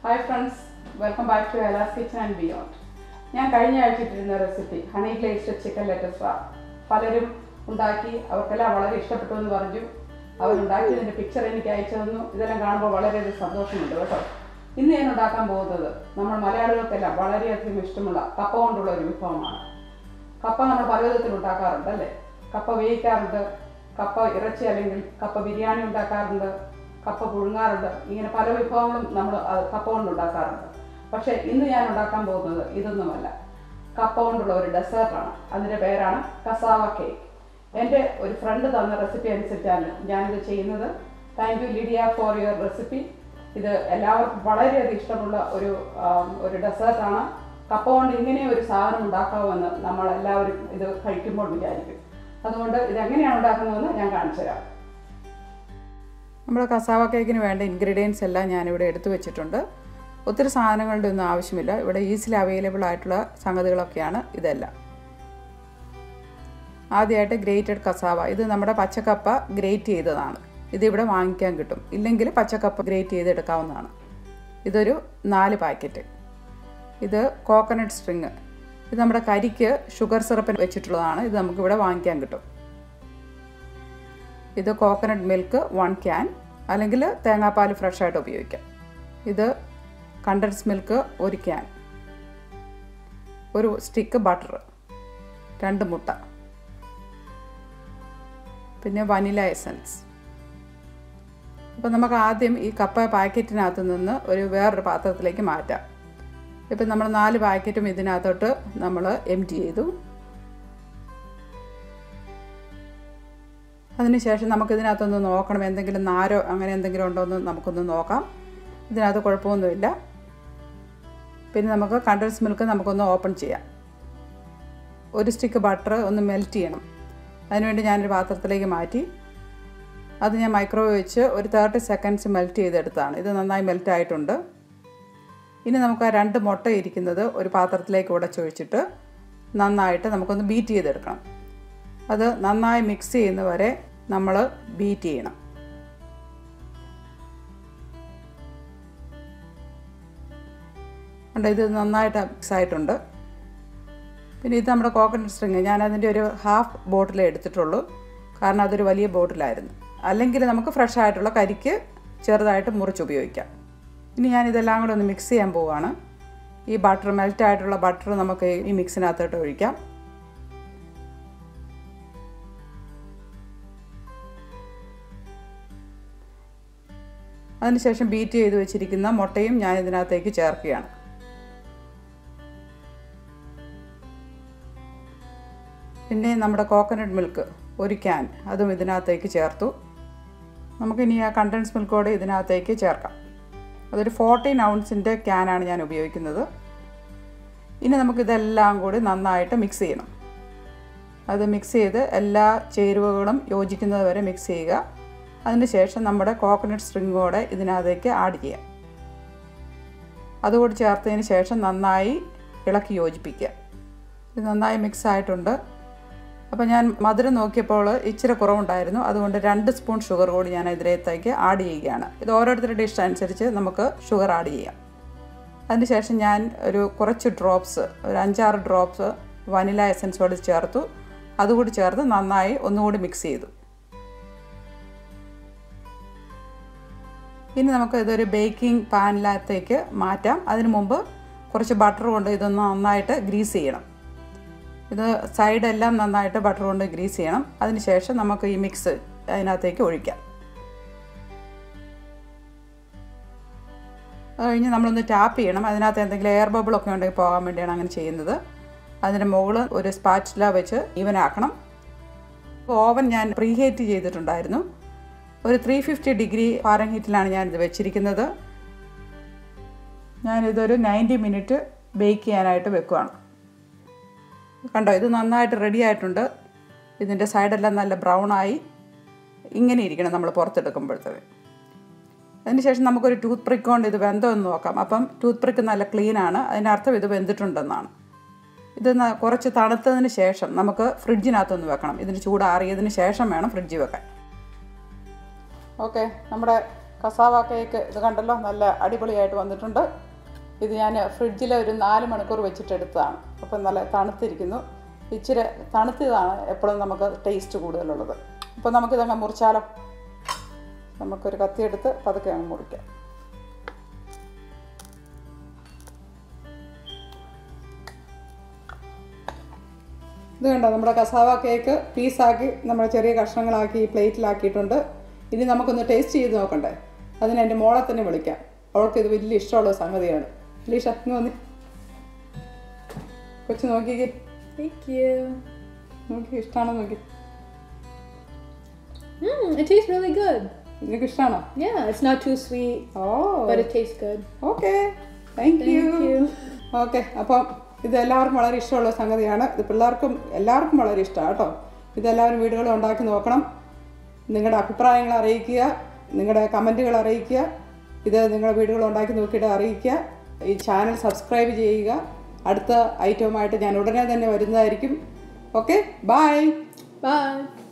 Hi friends, welcome back to Ella's Kitchen and Beyond. ഞാൻ കഴിഞ്ഞ ആഴ്ച ഇട്ടിരുന്ന recipe honey glazed chicken lettuce fry പലരും ഉണ്ടാക്കി അവർക്കെല്ലാം വളരെ ഇഷ്ടപ്പെട്ടു എന്ന് പറഞ്ഞു. അവരുണ്ടാക്കിയതിൻ്റെ പിക്ചർ എനിക്ക് അയച്ചു തന്നു. ഇതെല്ലാം കാണുമ്പോൾ വളരെയധികം സന്തോഷമുണ്ട് കേട്ടോ. ഇന്ന് ഞാൻ ഉണ്ടാക്കാൻ പോകുന്നത് നമ്മൾ മലയാളികൾക്കെല്ലാം വളരെയധികം ഇഷ്ടമുള്ള കപ്പ കൊണ്ടുള്ള ഒരു വിഭവമാണ്. കപ്പ നമ്മൾ പല വിധത്തിൽ ഉണ്ടാക്കാറുണ്ട് അല്ലേ. കപ്പ വേവിക്കാറുണ്ട്, കപ്പ ഇറച്ചി അല്ലെങ്കിൽ കപ്പ ബിരിയാണി ഉണ്ടാക്കാറുണ്ട്, കപ്പ പുഴുങ്ങാറുണ്ട്. ഇങ്ങനെ പല വിഭവങ്ങളും നമ്മൾ കപ്പ കൊണ്ട് ഉണ്ടാക്കാറുണ്ട്. പക്ഷേ ഇന്ന് ഞാൻ ഉണ്ടാക്കാൻ പോകുന്നത് ഇതൊന്നുമല്ല, കപ്പ കൊണ്ടുള്ള ഒരു ഡെസേർട്ടാണ്. അതിൻ്റെ പേരാണ് കസാവ കേക്ക്. എൻ്റെ ഒരു ഫ്രണ്ട് തന്ന റെസിപ്പി അനുസരിച്ചാണ് ഞാനിത് ചെയ്യുന്നത്. Thank you Lydia for your recipe. ഇത് എല്ലാവർക്കും വളരെയധികം ഇഷ്ടമുള്ള ഒരു ഡെസേർട്ടാണ്. കപ്പ കൊണ്ട് ഇങ്ങനെ ഒരു സാധനം ഉണ്ടാക്കാമെന്ന് നമ്മളെല്ലാവരും ഇത് കഴിക്കുമ്പോൾ വിചാരിക്കും. അതുകൊണ്ട് ഇതെങ്ങനെയാണ് ഉണ്ടാക്കുന്നതെന്ന് ഞാൻ കാണിച്ചു തരാം. നമ്മുടെ കസാവ കേക്കിന് വേണ്ട ഇൻഗ്രീഡിയൻസ് എല്ലാം ഞാനിവിടെ എടുത്തു വെച്ചിട്ടുണ്ട്. ഒത്തിരി സാധനങ്ങളുടെ ഒന്നും ആവശ്യമില്ല. ഇവിടെ ഈസിലി അവൈലബിൾ ആയിട്ടുള്ള സംഗതികളൊക്കെയാണ് ഇതെല്ലാം. ആദ്യമായിട്ട് ഗ്രേറ്റഡ് കസാവ. ഇത് നമ്മുടെ പച്ചക്കപ്പ ഗ്രേറ്റ് ചെയ്തതാണ്. ഇതിവിടെ വാങ്ങിക്കാൻ കിട്ടും. ഇല്ലെങ്കിൽ പച്ചക്കപ്പ ഗ്രേറ്റ് ചെയ്തെടുക്കാവുന്നതാണ്. ഇതൊരു 4 പാക്കറ്റ്. ഇത് കോക്കനട്ട് സ്ട്രിങ്. ഇത് നമ്മുടെ കരിക്ക് ഷുഗർ സിറപ്പിന് വെച്ചിട്ടുള്ളതാണ്. ഇത് നമുക്കിവിടെ വാങ്ങിക്കാൻ കിട്ടും. ഇത് കോക്കനട്ട് മിൽക്ക് 1 ക്യാൻ, അല്ലെങ്കിൽ തേങ്ങാപ്പാൽ ഫ്രഷായിട്ട് ഉപയോഗിക്കാം. ഇത് കണ്ടൻസ് മിൽക്ക് 1 ക്യാൻ, ഒരു സ്റ്റിക്ക് ബട്ടർ, 2 മുട്ട, പിന്നെ വനില എസൻസ്. അപ്പോൾ നമുക്ക് ആദ്യം ഈ കപ്പ പാക്കറ്റിനകത്ത് നിന്ന് വേറൊരു പാത്രത്തിലേക്ക് മാറ്റാം. ഇപ്പം നമ്മൾ 4 പാക്കറ്റും ഇതിനകത്തോട്ട് നമ്മൾ എംപ്റ്റി ചെയ്തു. അതിനുശേഷം നമുക്കിതിനകത്തൊന്ന് നോക്കണം, എന്തെങ്കിലും നാരോ അങ്ങനെ എന്തെങ്കിലും ഉണ്ടോ എന്ന് നമുക്കൊന്ന് നോക്കാം. ഇതിനകത്ത് കുഴപ്പമൊന്നുമില്ല. പിന്നെ നമുക്ക് കണ്ടൻസ് മിൽക്ക് നമുക്കൊന്ന് ഓപ്പൺ ചെയ്യാം. ഒരു സ്റ്റിക്ക് ബട്ടർ ഒന്ന് മെൽറ്റ് ചെയ്യണം. അതിനുവേണ്ടി ഞാനൊരു പാത്രത്തിലേക്ക് മാറ്റി. അത് ഞാൻ മൈക്രോവേവ് വെച്ച് ഒരു 30 സെക്കൻഡ്സ് മെൽറ്റ് ചെയ്തെടുത്താണ്. ഇത് നന്നായി മെൽറ്റ് ആയിട്ടുണ്ട്. ഇനി നമുക്ക് ആ 2 മുട്ട ഇരിക്കുന്നത് ഒരു പാത്രത്തിലേക്ക് ഉടച്ചൊഴിച്ചിട്ട് നന്നായിട്ട് നമുക്കൊന്ന് ബീറ്റ് ചെയ്തെടുക്കണം. അത് നന്നായി മിക്സ് ചെയ്യുന്നവരെ നമ്മൾ ബീറ്റ് ചെയ്യണം. ഇത് നന്നായിട്ട് മിക്സ് ആയിട്ടുണ്ട്. പിന്നെ ഇത് നമ്മുടെ കോക്കനട്ട് സ്ട്രിങ്. ഞാനതിൻ്റെ ഒരു ഹാഫ് ബോട്ടിലേ എടുത്തിട്ടുള്ളൂ, കാരണം അതൊരു വലിയ ബോട്ടിലായിരുന്നു. അല്ലെങ്കിൽ നമുക്ക് ഫ്രഷ് ആയിട്ടുള്ള കരിക്ക് ചെറുതായിട്ട് മുറിച്ച് ഉപയോഗിക്കാം. ഇനി ഞാനിതെല്ലാം കൂടെ ഒന്ന് മിക്സ് ചെയ്യാൻ പോവുകയാണ്. ഈ ബട്ടർ, മെൽറ്റായിട്ടുള്ള ബട്ടർ നമുക്ക് ഈ മിക്സിനകത്തോട്ട് ഒഴിക്കാം. അതിനുശേഷം ബീറ്റ് ചെയ്ത് വെച്ചിരിക്കുന്ന മുട്ടയും ഞാൻ ഇതിനകത്തേക്ക് ചേർക്കുകയാണ്. പിന്നെ നമ്മുടെ കോക്കനട്ട് മിൽക്ക് 1 ക്യാൻ, അതും ഇതിനകത്തേക്ക് ചേർത്തു. നമുക്കിനി ആ കണ്ടൻസ് മിൽക്കോടെ ഇതിനകത്തേക്ക് ചേർക്കാം. അതൊരു 14 ഔൺസിൻ്റെ ക്യാനാണ് ഞാൻ ഉപയോഗിക്കുന്നത്. ഇനി നമുക്കിതെല്ലാം കൂടി നന്നായിട്ട് മിക്സ് ചെയ്യണം. അത് മിക്സ് ചെയ്ത് എല്ലാ ചേരുവകളും യോജിക്കുന്നത് വരെ മിക്സ് ചെയ്യുക. അതിനുശേഷം നമ്മുടെ കോക്കനട്ട് സ്ട്രിങ്ങോടെ ഇതിനകത്തേക്ക് ആഡ് ചെയ്യാം. അതുകൂടി ചേർത്തതിന് ശേഷം നന്നായി ഇളക്കി യോജിപ്പിക്കുക. ഇത് നന്നായി മിക്സ് ആയിട്ടുണ്ട്. അപ്പോൾ ഞാൻ മധുരം നോക്കിയപ്പോൾ ഇച്ചിരി കുറവുണ്ടായിരുന്നു. അതുകൊണ്ട് 2 സ്പൂൺ ഷുഗർ കൂടി ഞാൻ ഇതിലേക്ക് ആഡ് ചെയ്യുകയാണ്. ഇത് ഓരോരുത്തരുടെ ഇഷ്ടം അനുസരിച്ച് നമുക്ക് ഷുഗർ ആഡ് ചെയ്യാം. അതിനുശേഷം ഞാൻ കുറച്ച് ഡ്രോപ്സ്, ഒരു 5-6 ഡ്രോപ്സ് വനില എസൻസോട് ചേർത്തു. അതുകൂടി ചേർത്ത് നന്നായി ഒന്നുകൂടി മിക്സ് ചെയ്തു. ഇനി നമുക്ക് ഇതൊരു ബേക്കിംഗ് പാനിനകത്തേക്ക് മാറ്റാം. അതിനു മുമ്പ് കുറച്ച് ബട്ടർ കൊണ്ട് ഇതൊന്ന് നന്നായിട്ട് ഗ്രീസ് ചെയ്യണം. ഇത് സൈഡെല്ലാം നന്നായിട്ട് ബട്ടർ കൊണ്ട് ഗ്രീസ് ചെയ്യണം. അതിനുശേഷം നമുക്ക് ഈ മിക്സ് അതിനകത്തേക്ക് ഒഴിക്കാം. അത് കഴിഞ്ഞ് നമ്മളൊന്ന് ടാപ്പ് ചെയ്യണം. അതിനകത്ത് എന്തെങ്കിലും എയർ ബബിളൊക്കെ ഉണ്ടെങ്കിൽ പോകാൻ വേണ്ടിയാണ് അങ്ങനെ ചെയ്യുന്നത്. അതിൻ്റെ മുകളിൽ ഒരു സ്പാച്ചുല വെച്ച് ഈവനാക്കണം. ഓവൻ ഞാൻ പ്രീഹീറ്റ് ചെയ്തിട്ടുണ്ടായിരുന്നു. ഒരു 350 ഡിഗ്രി ഫാരൻഹീറ്റിലാണ് ഞാനിത് വെച്ചിരിക്കുന്നത്. ഞാനിതൊരു 90 മിനിറ്റ് ബേക്ക് ചെയ്യാനായിട്ട് വെക്കുകയാണ്. കണ്ടോ, ഇത് നന്നായിട്ട് റെഡി ആയിട്ടുണ്ട്. ഇതിൻ്റെ സൈഡെല്ലാം നല്ല ബ്രൗണായി ഇങ്ങനെ ഇരിക്കണം നമ്മൾ പുറത്തെടുക്കുമ്പോഴത്തേക്ക്. അതിനുശേഷം നമുക്കൊരു ടൂത്ത് പ്രിക്ക് കൊണ്ട് ഇത് വെന്തമെന്ന് നോക്കാം. അപ്പം ടൂത്ത് പ്രിക്ക് നല്ല ക്ലീനാണ്. അതിനർത്ഥം ഇത് വെന്തിട്ടുണ്ടെന്നാണ്. ഇത് കുറച്ച് തണുത്തതിന് ശേഷം നമുക്ക് ഫ്രിഡ്ജിനകത്തൊന്ന് വെക്കണം. ഇതിന് ചൂടാറിയതിന് ശേഷം വേണം ഫ്രിഡ്ജിൽ വെക്കാൻ. ഓക്കെ, നമ്മുടെ കസാവ കേക്ക് ഇത് കണ്ടല്ലോ, നല്ല അടിപൊളിയായിട്ട് വന്നിട്ടുണ്ട്. ഇത് ഞാൻ ഫ്രിഡ്ജിൽ ഒരു 4 മണിക്കൂർ വെച്ചിട്ടെടുത്തതാണ്. അപ്പം നല്ല തണുത്തിരിക്കുന്നു. ഇച്ചിരി തണുത്തതാണ് എപ്പോഴും നമുക്ക് ടേസ്റ്റ് കൂടുതലുള്ളത്. അപ്പോൾ നമുക്കിതങ്ങ് മുറിച്ചാലോ. നമുക്കൊരു കത്തിയെടുത്ത് പതുക്കെ അങ്ങ് മുറിക്കാം. ഇത് കണ്ടോ, നമ്മുടെ കസാവ കേക്ക് പീസാക്കി നമ്മൾ ചെറിയ കഷ്ണങ്ങളാക്കി പ്ലേറ്റിലാക്കിയിട്ടുണ്ട്. ഇനി നമുക്കൊന്ന് ടേസ്റ്റ് ചെയ്ത് നോക്കണ്ടേ. അതിന് എൻ്റെ മോളെ തന്നെ വിളിക്കാം. അവൾക്ക് ഇത് വലിയ ഇഷ്ടമുള്ള സംഗതിയാണ്. ലീഷ, ഇങ്ങ് വന്നി കൊച്ചു നോക്കിക്കേ. നോക്കി ഇഷ്ടമാണോ നോക്കി. It tastes really good. നിനക്ക് ഇഷ്ടമാണോ? Yeah, it's not too sweet. But it tastes good. Okay, thank you. Okay, അപ്പം ഇത് എല്ലാവർക്കും വളരെ ഇഷ്ടമുള്ള സംഗതിയാണ്. ഇത് പിള്ളേർക്കും എല്ലാവർക്കും വളരെ ഇഷ്ടമാണ് കേട്ടോ. ഇതെല്ലാവരും വീടുകളിൽ ഉണ്ടാക്കി നോക്കണം. നിങ്ങളുടെ അഭിപ്രായങ്ങൾ അറിയിക്കുക, നിങ്ങളുടെ കമൻറ്റുകൾ അറിയിക്കുക. ഇത് നിങ്ങളുടെ വീടുകളിൽ ഉണ്ടാക്കി നോക്കിയിട്ട് അറിയിക്കുക. ഈ ചാനൽ സബ്സ്ക്രൈബ് ചെയ്യുക. അടുത്ത ഐറ്റവുമായിട്ട് ഞാൻ ഉടനെ തന്നെ വരുന്നതായിരിക്കും. Okay, bye. Bye.